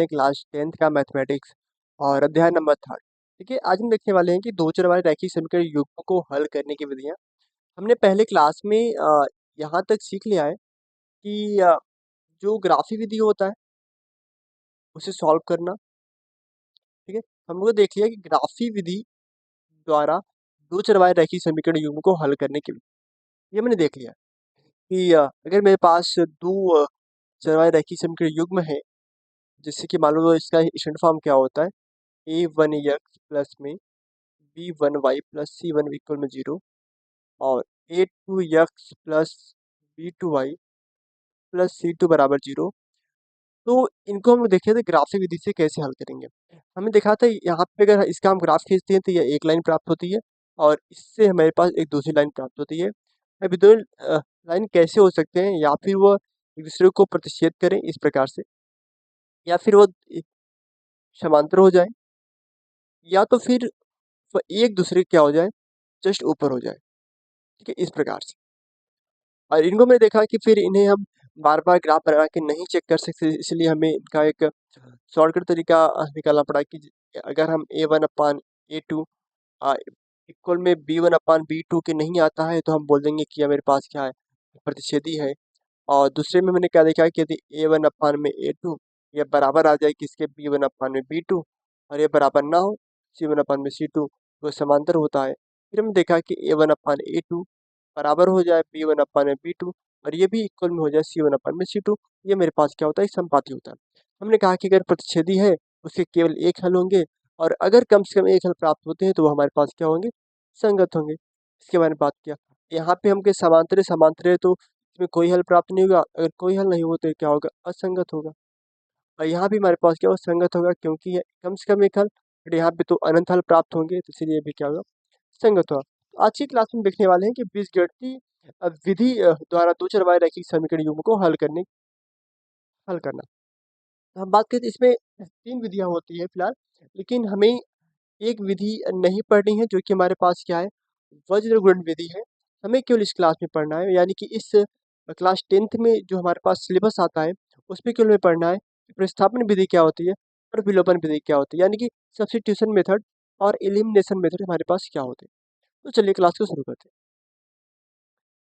Class 10th का mathematics और अध्याय नंबर 3। देखिए, आज हम देखने वाले हैं कि दो चर वाले रैखिक समीकरण युग्म को हल करने की विधियां। हमने पहले क्लास में यहाँ तक सीख लिया है कि जो ग्राफी विधि होता है उसे सॉल्व करना। ठीक है, हम लोग देख लिया कि ग्राफी विधि द्वारा दो चर वाले रैखिक समीकरण युग्म को हल करने की विधि, ये मैंने देख लिया कि अगर मेरे पास दो चर वाले रैखिक समीकरण युग्म है, जिससे कि मान लो इसका स्टैंडर्ड फॉर्म क्या होता है, a1x प्लस में b1y प्लस c1 इक्वल में 0 और a2x plus b2y plus c2 बराबर 0। तो इनको हम देखें तो ग्राफिक विधि से कैसे हल करेंगे। हमने देखा था यहाँ पे अगर इसका हम ग्राफ खींचते हैं तो ये एक लाइन प्राप्त होती है और इससे हमारे पास एक दूसरी लाइन प्राप्त होती है। अभी दो लाइन कैसे हो सकते हैं, या फिर वो एक दूसरे को प्रतिच्छेद करें इस प्रकार से, या फिर वो समांतर हो जाए, या तो फिर वो एक दूसरे क्या हो जाए, जस्ट ऊपर हो जाए। ठीक है, इस प्रकार से। और इनको मैंने देखा कि फिर इन्हें हम बार-बार ग्राफ बना के नहीं चेक कर सकते, इसलिए हमें इनका एक शॉर्टकट तरीका निकालना पड़ा कि अगर हम a1/a2 इक्वल में b1/b2 के नहीं आता है तो हम बोल देंगे कि मेरे पास क्या है, प्रतिच्छेदी है। और दूसरे में मैंने क्या देखा कि यदि a1/a2 ये बराबर आ जाए किसके, b1/b2, और ये बराबर ना हो c1/c2, तो समांतर होता है। फिर हमने देखा कि a1/a2 बराबर हो जाए b1/b2 और ये भी इक्वल में हो जाए c1/c2, ये मेरे पास क्या होता है, समपाती होता है। हमने कहा कि अगर प्रतिच्छेदी है उसके केवल एक हल होंगे, और अगर कम से कम एक हल प्राप्त होते हैं तो वो हमारे पास क्या होंगे, संगत होंगे। इसके बारे में बात किया। यहाँ पे हमके समांतर समांतर है तो इसमें कोई हल प्राप्त नहीं होगा, अगर कोई हल नहीं हो तो क्या होगा, असंगत होगा। और यहाँ भी हमारे पास क्या होगा, संगत होगा, क्योंकि ये कम से कम एक हल, बट यहाँ पे तो अनंत हल प्राप्त होंगे, तो इसलिए भी क्या होगा, संगत होगा। तो आज की क्लास में देखने वाले हैं कि बीजगणितीय विधि द्वारा दो चर वाले रैखिक समीकरण युग्म को हल करना। तो हम बात करें तो इसमें तीन विधियां होती है फिलहाल, लेकिन हमें एक विधि नहीं पढ़नी है जो कि हमारे पास क्या है, वज्र गुणन विधि है। हमें केवल इस क्लास में पढ़ना है, यानी कि इस क्लास 10th में जो हमारे पास सिलेबस आता है उसमें केवल हमें पढ़ना है कि प्रतिस्थापन विधि क्या होती है और विलोपन विधि क्या होती है, यानी कि सब्स्टिट्यूशन मेथड और एलिमिनेशन मेथड हमारे पास क्या होते हैं। तो चलिए क्लास को शुरू करते हैं।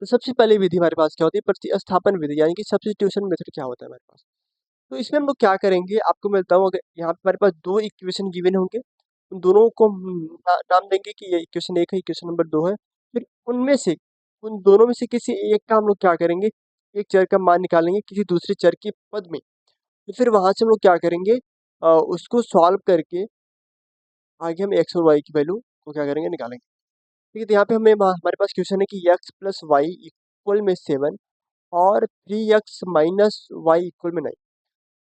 तो सबसे पहली विधि हमारे पास क्या होती है, प्रतिस्थापन विधि, यानी कि सब्स्टिट्यूशन मेथड क्या होता है हमारे पास। तो इसमें हम लोग क्या करेंगे, आपको मैं बताऊँ, अगर यहाँ पे हमारे पास दो इक्वेशन गिवन होंगे, उन दोनों को हम नाम देंगे कि ये इक्वेशन 1 है, इक्वेशन नंबर 2 है। फिर उनमें से, उन दोनों में से किसी एक का हम लोग क्या करेंगे, एक चर का मान निकालेंगे किसी दूसरे चर के पद में। तो फिर वहां से हम लोग क्या करेंगे, उसको सॉल्व करके आगे हम एक्स और वाई की वैल्यू को क्या करेंगे, निकालेंगे। ठीक है, तो यहाँ पे हमारे पास क्वेश्चन है कि एक्स प्लस वाई इक्वल में 7 और 3x माइनस वाई इक्वल में 9।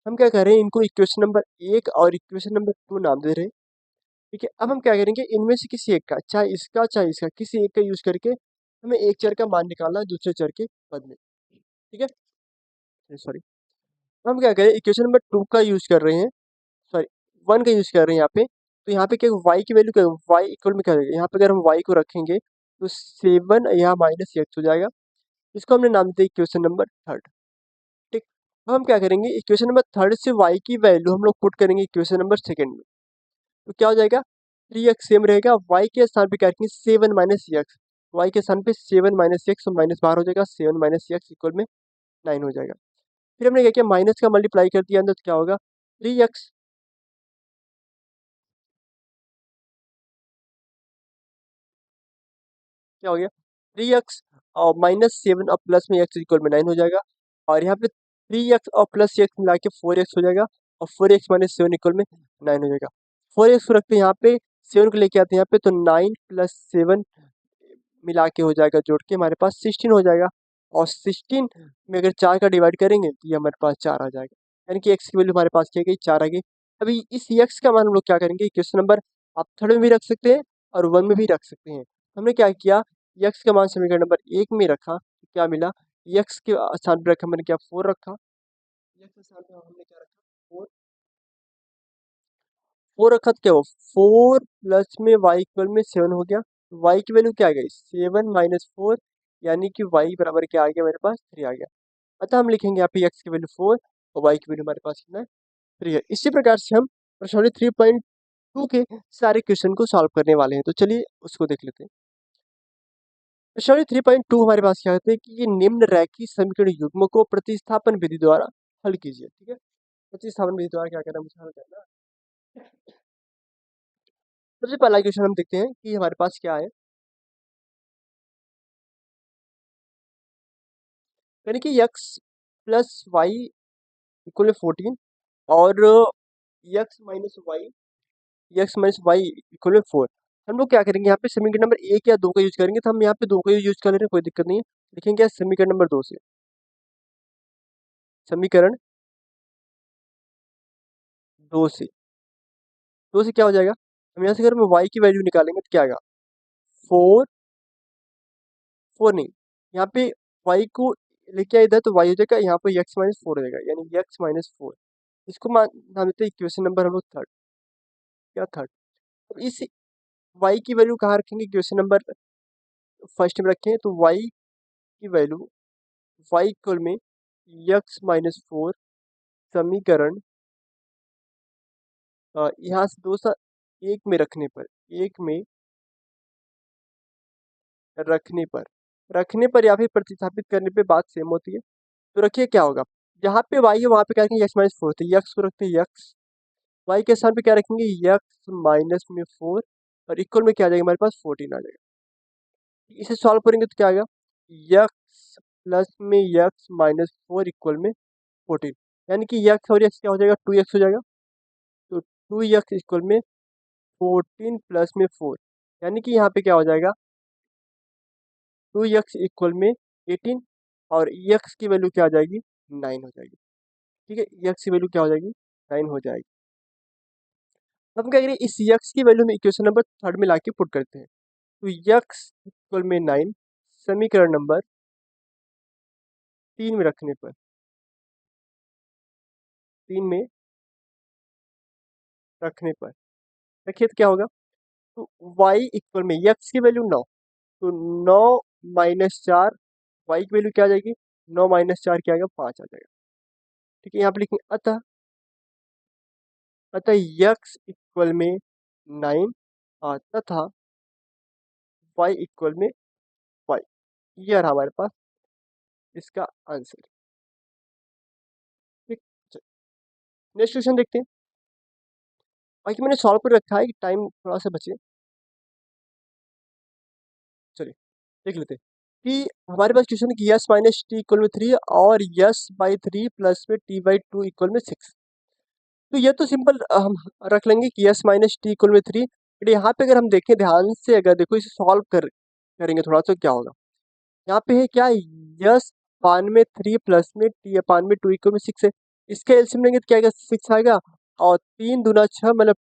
हम क्या कर रहे हैं, इनको इक्वेशन नंबर 1 और इक्वेशन नंबर 2 नाम दे रहे हैं। ठीक है, अब हम क्या करेंगे, इनमें से किसी एक का, चाहे इसका किसी एक का यूज करके हमें एक चर का मान निकालना है दूसरे चर के पद में। ठीक है, सॉरी, हम क्या करें, इक्वेशन नंबर 2 का यूज कर रहे हैं, सॉरी 1 का यूज कर रहे हैं यहाँ पे। तो यहाँ पे क्या, y की वैल्यू क्या, y इक्वल में क्या हो जाएगा, यहाँ पे अगर हम y को रखेंगे तो 7 यहाँ माइनस एक्स हो जाएगा। इसको हमने नाम दिया इक्वेशन नंबर 3। ठीक, अब हम क्या करेंगे, इक्वेशन नंबर 3 से y की वैल्यू हम लोग पुट करेंगे इक्वेशन नंबर 2 में। तो क्या हो जाएगा, 3x सेम रहेगा, y के स्थान पे क्या रखेंगे, 7 माइनस एक्स, वाई के स्थान पे 7 माइनस एक्स, माइनस बाहर हो जाएगा, 7 माइनस एक्स इक्वल में 9 हो जाएगा। फिर हमने क्या किया, माइनस का मल्टीप्लाई कर दिया अंदर, तो क्या होगा, 3x, क्या हो गया, 3x और माइनस 7 और प्लस में x इक्वल में 9 हो जाएगा। और यहाँ पे 3x और प्लस एक्स मिला के 4x हो जाएगा, और 4x माइनस 7 इक्वल में 9 हो जाएगा। 4x को रखते हैं यहाँ पे, 7 को लेके आते हैं यहाँ पे, तो 9 प्लस 7 मिला के हो जाएगा, जोड़ के हमारे पास 16 हो जाएगा। और 16 में अगर 4 का डिवाइड करेंगे तो ये हमारे पास 4 आ जाएगा, यानी कि x की वैल्यू हमारे पास क्या गई, 4 आ गई। अभी इस x का मान हम लोग क्या करेंगे, क्वेश्चन नंबर आप 3 में भी रख सकते हैं और 1 में भी रख सकते हैं। हमने क्या किया, x का मान समीकरण नंबर 1 में रखा तो क्या मिला, x के स्थान पर रखा मैंने क्या, 4 रखा, x के स्थान पर हमने क्या रखा, 4, 4 रखा तो क्या हुआ, 4 प्लस में y इक्वल में 7 हो गया। y की वैल्यू क्या आ गई, 7 माइनस 4, यानी कि y बराबर क्या आ गया, मेरे पास 3 आ गया। अतः हम लिखेंगे यहाँ पे x की वैल्यू 4 और y की वैल्यू हमारे पास कितना है, 3 है। इसी प्रकार से हम प्रश्नावली 3.2 के सारे क्वेश्चन को सॉल्व करने वाले हैं। तो चलिए उसको देख लेते हैं। प्रश्नावली 3.2 हमारे पास क्या कहते हैं कि ये निम्न रैखिक समीकरण युग्म को प्रतिस्थापन विधि द्वारा हल कीजिए। ठीक है, प्रतिस्थापन विधि द्वारा क्या करना है, मुझे हल करना है। सबसे पहला क्वेश्चन हम देखते हैं कि हमारे पास क्या है, यानी कि x प्लस वाई इक्वल 14 और एक्स माइनस वाई इक्वल 4। हम लोग क्या करेंगे, यहाँ पे समीकरण नंबर 1 या 2 का यूज करेंगे। तो हम यहाँ पे 2 का यूज कर रहे हैं, कोई दिक्कत नहीं है। लिखेंगे समीकरण नंबर 2 से, समीकरण 2 से क्या हो जाएगा, हम यहाँ से अगर हम y की वैल्यू निकालेंगे तो क्या आएगा, 4 4 नहीं, यहाँ पे y को लेके आए इधर तो y हो जाएगा, यहाँ पे x माइनस 4 हो जाएगा, यानी x माइनस 4। इसको मान नाम देते हैं इक्वेशन नंबर हम लोग थर्ड, क्या थर्ड। अब इस y की वैल्यू कहाँ रखेंगे, इक्वेशन नंबर फर्स्ट में रखें तो y की वैल्यू y इक्वल में x माइनस 4 समीकरण यहाँ से दो सा एक में रखने पर, एक में रखने पर रखने पर या फिर प्रतिस्थापित करने पे बात सेम होती है। तो रखिए क्या होगा, जहाँ पे y है वहाँ पे क्या रखेंगे x माइनस 4, तो x को रखते हैं x, y के स्थान पे क्या रखेंगे x माइनस में 4 और इक्वल में क्या आ जाएगा हमारे पास 14 आ जाएगा। इसे सॉल्व करेंगे तो क्या आएगा, x प्लस में x माइनस 4 इक्वल में 14, यानी कि x और x क्या हो जाएगा 2x हो जाएगा। तो 2x इक्वल में 14 प्लस में 4, यानी कि यहाँ पे क्या हो जाएगा 2x इक्वल में 18 और x की वैल्यू क्या आ जाएगी 9 हो जाएगी। ठीक है, x की वैल्यू क्या हो जाएगी 9 हो जाएगी। अब हम क्या करें, इस x की वैल्यू में इक्वेशन नंबर थर्ड में लाके पुट करते हैं। तो x इक्वल में 9 समीकरण नंबर 3 में रखने पर, 3 में रखने पर रखिए तो क्या होगा, तो y इक्वल में x की वैल्यू 9, तो 9 माइनस 4, y की वैल्यू क्या आ जाएगी 9 माइनस 4 क्या आएगा 5 आ जाएगा। ठीक है, यहाँ पे लिखेंगे अतः अतः x इक्वल में 9 तथा y इक्वल में 5, ये रहा हमारे पास इसका आंसर। ठीक, नेक्स्ट क्वेश्चन देखते हैं। बाकी मैंने सॉल्व कर रखा है कि टाइम थोड़ा सा बचे, चलिए देख लेते हैं कि हमारे पास क्वेश्चन है कि यस माइनस टी इक्वल में 3 और यस बाई 3 प्लस में टी बाई 2 इक्वल में 6। तो ये तो सिंपल हम रख लेंगे कि यस माइनस टी इक्वल में 3, बट यहाँ पे अगर हम देखें ध्यान से, अगर देखो इसे सॉल्व करेंगे थोड़ा सा क्या होगा, यहाँ पे है क्या यस पान में 3 प्लस में टी पान में 2 इक्वल में 6 है। इसका एलसीएम लेंगे तो क्या आएगा 6 आएगा, और 3 दूना 6 मतलब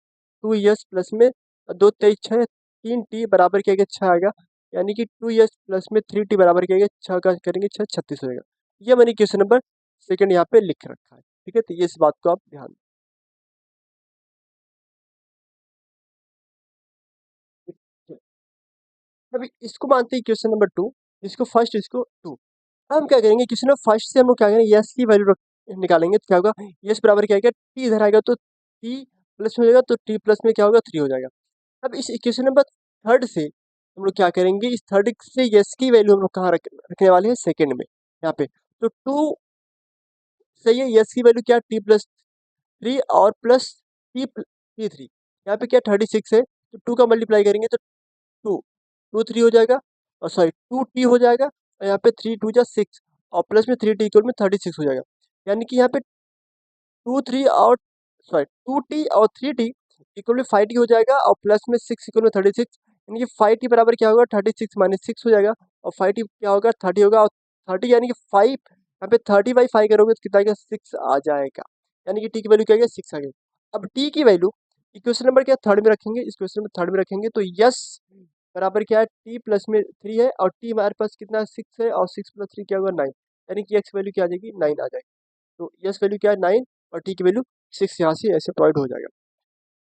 2 यस प्लस में 2 23 6, 3 टी बराबर क्या आएगा 6 आएगा, यानी कि 2 यस प्लस में 3 टी बराबर क्या आएगा 6 का करेंगे 6 36 हो जाएगा। ये मैंने क्वेश्चन नंबर सेकंड यहाँ पे लिख रखा है। ठीक है, तो ये इस बात को आप ध्यान दें। अभी इसको मानते हैं क्वेश्चन नंबर 2, इसको फर्स्ट इसको 2। हम क्या करेंगे क्वेश्चन नंबर फर्स्ट से हम लोग क्या करेंगे यस की वैल्यू निकालेंगे तो क्या होगा, यस बराबर क्या आएगा टी, इधर आएगा तो टी प्लस में हो जाएगा, तो टी प्लस में क्या होगा 3 हो जाएगा। अब इस इक्वेशन नंबर थर्ड से हम लोग क्या करेंगे, इस थर्ड से यस की वैल्यू हम लोग कहाँ रखने वाले हैं सेकंड में, यहाँ पे तो 2 सही है, यस की वैल्यू क्या टी प्लस 3 और प्लस टी 3, यहाँ पे क्या 36 है, तो 2 का मल्टीप्लाई करेंगे तो 2 2 3 हो जाएगा, और सॉरी 2 टी हो जाएगा, और यहाँ पे 3 2 जा 6 और प्लस में 3 टी इक्वल में 36 हो जाएगा, यानी कि यहाँ पे 2 3 और सॉरी 2 टी और 3 टी इक्वल में 5 टी हो जाएगा, और प्लस में 6 इक्वल में 36, यानी कि 5 टी बराबर क्या होगा 36 माइनस 6 हो जाएगा, और 5 टी क्या होगा 30 होगा, और 30 यानी कि 5 यहाँ पे 30/5 करोगे तो कितना आएगा 6 आ जाएगा, यानी कि टी की वैल्यू क्या आएगा 6 आ गई। अब टी की वैल्यू इक्वेशन नंबर क्या थर्ड में रखेंगे, इस क्वेश्चन नंबर थर्ड में रखेंगे तो यस बराबर क्या है टी प्लस में 3 है, और टी हमारे पास कितना 6 है, और 6 प्लस 3 क्या होगा 9, यानी कि एक्स वैल्यू क्या आ जाएगी 9 आ जाएगी। तो यस वैल्यू क्या है 9 और टी की वैल्यू 6 यहाँ से ऐसे प्रोवाइड हो जाएगा।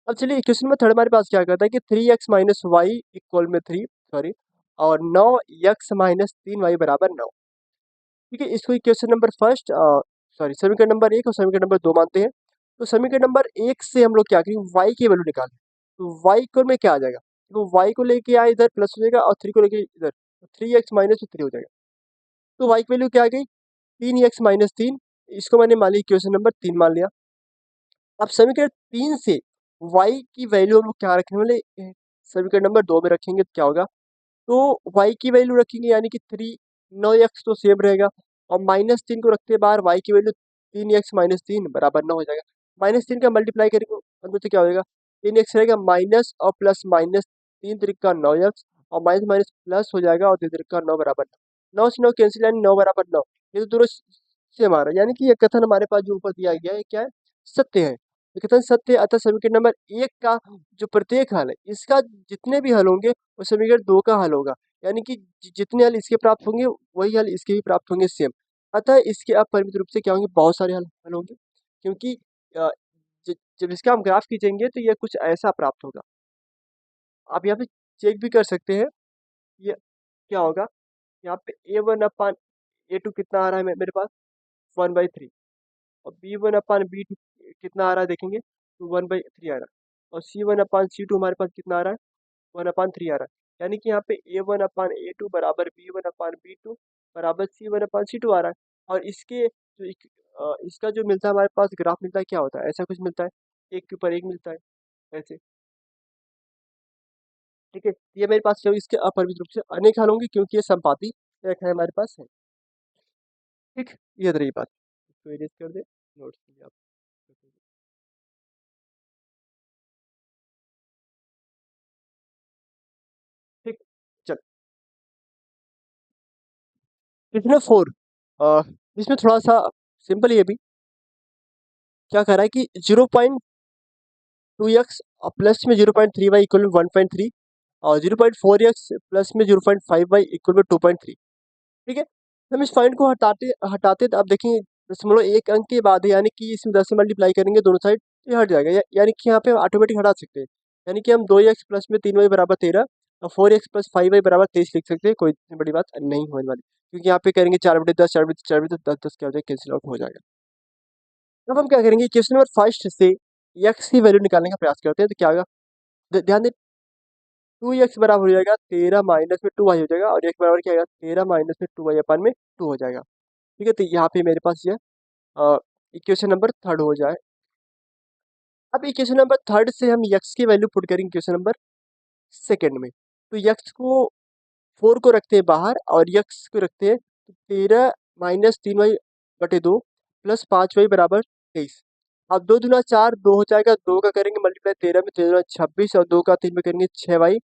अब चलिए इक्वेशन नंबर थर्ड हमारे पास क्या कहता है कि 3x माइनस वाई इक्वल में 3 सॉरी और 9x माइनस 3y बराबर 9। ठीक है, इसको इक्वेशन नंबर फर्स्ट सॉरी समीकरण नंबर 1 और समीकरण नंबर 2 मानते हैं। तो समीकरण नंबर 1 से हम लोग क्या करेंगे, y की वैल्यू निकालें। तो y इक्वल में क्या आ जाएगा, तो y को लेके आए इधर प्लस हो जाएगा और 3 को लेके इधर 3x माइनस 3 हो जाएगा। तो y की वैल्यू क्या आ गई, 3x माइनस 3। इसको मैंने मान लिया इक्वेशन नंबर 3 मान लिया। अब समीकरण 3 से y की वैल्यू हम लोग क्या रखने वाले, समीकरण नंबर 2 में रखेंगे तो क्या होगा, तो y की वैल्यू रखेंगे यानी कि 3, 9x तो सेम रहेगा और माइनस 3 को रखते बार y की वैल्यू 3x माइनस 3 बराबर 9 हो जाएगा। माइनस 3 का मल्टीप्लाई करेंगे तो क्या हो जाएगा, 3x रहेगा माइनस और प्लस माइनस 3 त्रिका 9x और माइनस माइनस प्लस हो जाएगा और 3 त्रिका 9 बराबर 9 से 9 कैंसिल यानी 9 बराबर 9। ये तो दोनों सेम आ रहा है यानी कि ये कथन हमारे पास जो ऊपर दिया गया है क्या है, सत्य है। ये कथन सत्य है, अतः समीकरण नंबर 1 का जो प्रत्येक हल है इसका जितने भी हल होंगे वो समीकरण 2 का हल होगा। यानी कि जितने हल इसके प्राप्त होंगे वही हल इसके भी प्राप्त होंगे सेम। अतः इसके अपरिमित रूप से क्या होंगे, बहुत सारे हल होंगे, क्योंकि अ, जब इसका हम ग्राफ खींचेंगे तो ये कुछ ऐसा प्राप्त होगा। आप यहाँ पे चेक भी कर सकते हैं, ये क्या होगा, यहाँ पे A1/A2 कितना आ रहा है मेरे पास 1/3 और B1/B2 कितना आ रहा है देखेंगे तो 1/3 आ रहा है और C1/C2 हमारे पास कितना आ रहा है 1/3 आ रहा है। यानी कि यहाँ पे A1/A2 बराबर B1/B2 बराबर C1/C2 आ रहा है। और इसके जो इसका जो मिलता है हमारे पास ग्राफ मिलता है क्या होता है, ऐसा कुछ मिलता है, एक के ऊपर एक मिलता है ऐसे। ठीक है, ये मेरे पास जो इसके अपरिमित रूप से अनेक हल होंगे क्योंकि ये संपाती रेखा है हमारे पास है। ठीक, ये रही बात, इसको इरेज कर दे नोट्स के लिए आप। ठीक, चल इसमें 4 इसमें थोड़ा सा सिंपल ये भी क्या कर रहा है कि 0.2x प्लस में 0.3y इक्वल में 1.3 और 0.4x प्लस में 0.5y इक्वल में 2.3। ठीक है, हम इस पॉइंट को हटाते हटाते तो आप देखेंगे दशमलव एक अंक के बाद है यानी कि इसमें 10 से मल्टीप्लाई करेंगे दोनों साइड ये हट जाएगा यानी कि यहाँ पे हम ऑटोमेटिक हटा सकते हैं। यानी कि हम 2x प्लस में 3y बराबर 13 और 4x प्लस 5y बराबर 23 लिख सकते हैं, कोई इतनी बड़ी बात नहीं होने वाली, क्योंकि यहाँ पे करेंगे 4/10 4/10 10 10 क्या हो जाएगा, कैंसिल आउट हो जाएगा। अब हम क्या करेंगे, क्वेश्चन नंबर फर्स्ट से x की वैल्यू निकालने का प्रयास करते हैं तो क्या होगा, ध्यान दें 2x बराबर हो जाएगा 13 माइनस में 2y हो जाएगा और x बराबर क्या आएगा 13 माइनस में 2y अपन में 2 हो जाएगा। ठीक है, तो यहाँ पे मेरे पास ये इक्वेशन नंबर थर्ड हो जाए। अब इक्वेशन नंबर थर्ड से हम यक्स की वैल्यू पुट करेंगे इक्वेशन नंबर सेकंड में। तो यक्स को 4 को रखते हैं बाहर और यक्स को रखते हैं 13 माइनस 3y बटे 2 प्लस 5y बराबर 23। अब 2 दूना 4 2 हो जाएगा, 2 का करेंगे मल्टीप्लाई 13 में 13 26 और 2 का 3 में करेंगे 6y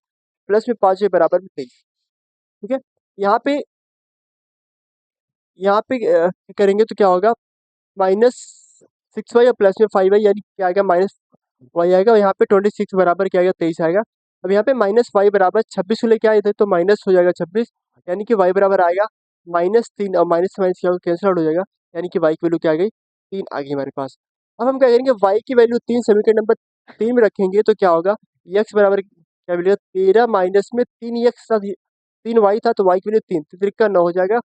प्लस में 5y बराबर में 23। ठीक है, यहाँ पे यहाँ पे करेंगे तो क्या होगा, माइनस 6y और प्लस में 5y यानी क्या आएगा माइनस वाई आएगा और यहाँ पे 26 बराबर क्या आएगा 23 आएगा। अब यहाँ पे माइनस वाई बराबर 26 को लेके आए थे तो माइनस हो जाएगा 26 यानी कि वाई बराबर आएगा -3 और माइनस से माइनस क्या कैंसिल आउट हो जाएगा यानी कि वाई की वैल्यू क्या आ गई 3 आ गई हमारे पास। अब हम क्या करेंगे, वाई की वैल्यू 3 समीकरण नंबर 3 में रखेंगे तो क्या होगा, यक्स बराबर क्या मिलेगा 13 माइनस में 3x था 3y था तो वाई की वैल्यू 3 त्रिका 9 हो जाएगा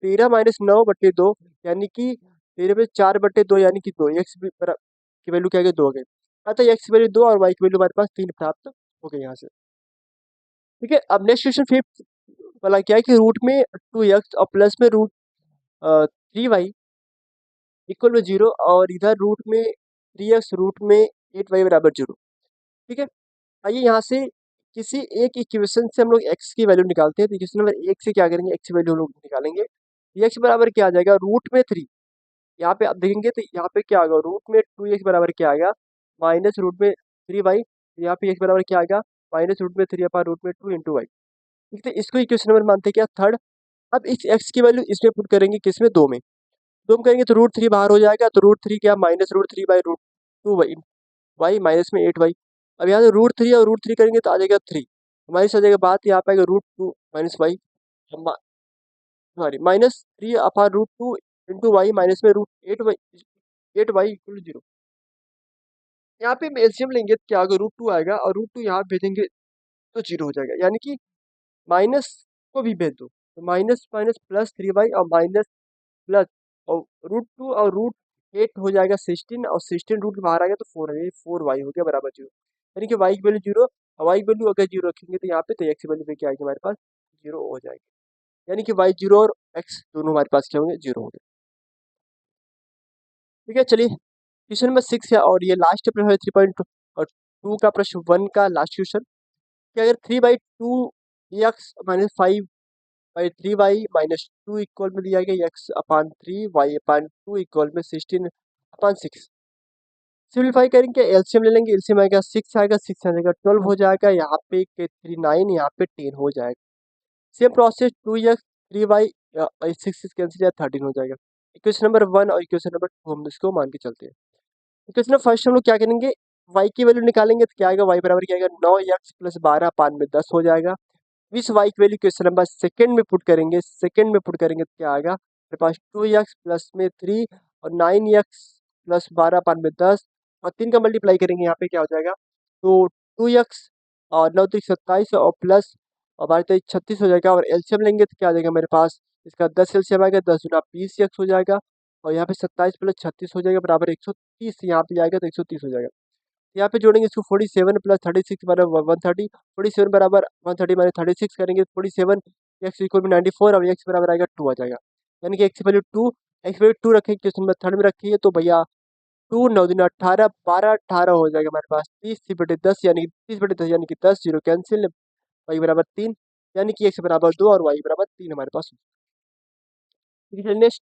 13 माइनस 9/2 यानी कि 13 में 4/2 यानी कि 2 एक्स की वैल्यू क्या आ गई 2 हो गई। अतः एक्स की वैल्यू 2 और वाई की वैल्यू हमारे पास 3 प्राप्त हो गई यहाँ से। ठीक है, अब नेक्स्ट क्वेश्चन फिफ्थ वाला क्या है कि रूट में 2x और प्लस में रूट 3y इक्वल में 0 और इधर रूट में 3x रूट में 8y बराबर 0। ठीक है, आइए यहाँ से किसी एक इक्वेशन से हम लोग x की वैल्यू निकालते हैं। तो इक्वेशन नंबर 1 से क्या करेंगे, x की वैल्यू हम लोग निकालेंगे। x बराबर क्या आ जाएगा रूट में 3, यहाँ पे आप देखेंगे तो यहाँ पे क्या आएगा रूट में 2x बराबर क्या आएगा माइनस रूट में 3y, यहाँ पे x बराबर क्या आएगा माइनस रूट में 3 अपॉन रूट में 2 इंटू वाई। ठीक है, इसको इक्वेशन नंबर मानते हैं क्या थर्ड। अब इस x की वैल्यू इसमें पुट करेंगे किसमें, 2 में। 2 में करेंगे तो रूट 3 बाहर हो जाएगा तो रूट 3 क्या minus root 3 by root 2 y minus में 8y। अब यहाँ से रूट 3 और रूट 3 करेंगे तो आ जाएगा 3 माइनस आ जाएगा, बात यहाँ पे आएगा root 2 minus y sorry -3 upon root 2 into y minus में रूट 8y इक्वल 0। यहाँ पे हम एलसीएम लेंगे तो क्या होगा रूट 2 आएगा और रूट 2 यहाँ भेजेंगे तो 0 हो जाएगा यानी कि माइनस को भी भेज दो तो माइनस माइनस प्लस 3y और माइनस प्लस और रूट 2 और रूट 8 हो जाएगा 16 और 16 रूट बाहर आ गया तो 4 है, 4y हो गया बराबर 0। यानी कि y की वैल्यू 0, y की वैल्यू अगर 0 रखेंगे तो यहाँ पे तो x की वैल्यू क्या आएगी हमारे पास 0 हो जाएगी। यानी कि y 0 और x दोनों हमारे पास क्या होंगे 0 होंगे। ठीक है, चलिए क्वेश्चन नंबर 6 है और ये लास्ट प्रश्न है 3.2 का प्रश्न 1 का लास्ट क्वेश्चन कि अगर 3/2 x-5/3y-2 इक्वल में दिया गया x/3 y/2 इक्वल में 16/6। सिंप्लीफाई करेंगे, एलसीएम ले लेंगे, एलसीएम आएगा 6 आएगा, 6 आएगा 12 हो जाएगा, यहाँ पे 3 9, यहाँ पे 10 हो जाएगा। Same process 2x 3y 6 cancel 13 हो जाएगा। इक्वेशन नंबर 1 और इक्वेशन नंबर 2 हम इसको मान के चलते हैं। इक्वेशन नंबर फर्स्ट हम लोग क्या करेंगे, y की वैल्यू निकालेंगे तो क्या आएगा, y बराबर क्या आएगा 9x + 12/10 हो जाएगा। इस y की वैल्यू क्वेश्चन नंबर सेकंड में पुट करेंगे, तो क्या आएगा मेरे पास 2x प्लस में 3 और 9x + 12/10 और 3 का मल्टीप्लाई करेंगे, यहाँ पे क्या हो जाएगा तो 2x और 9 3 27 और प्लस और 12 23 36 हो जाएगा और एलसीएम लेंगे तो क्या आ जाएगा मेरे पास इसका 10 एलसीएम आएगा, 10 गुना 20x हो जाएगा और यहाँ पे 27 + 36 हो जाएगा बराबर 130, यहाँ पे आएगा तो 130 हो जाएगा। यहाँ पे जोड़ेंगे इसको 47 + 36 बराबर 130, 47 बराबर 130 माइनस 36 करेंगे 47 x इक्वल में 94 और x बराबर आएगा 2 आ जाएगा। यानी कि x की वैल्यू 2, x की वैल्यू 2 रखेंगे क्वेश्चन नंबर थर्ड में रखिए तो भैया 2 9 दूनी 18 12 18 हो जाएगा हमारे पास 30/10 यानी कि 30/10 यानी कि 10 जीरो कैंसिल, y बराबर 3 यानी कि x बराबर 2 और y बराबर 3 हमारे पास। नेक्स्ट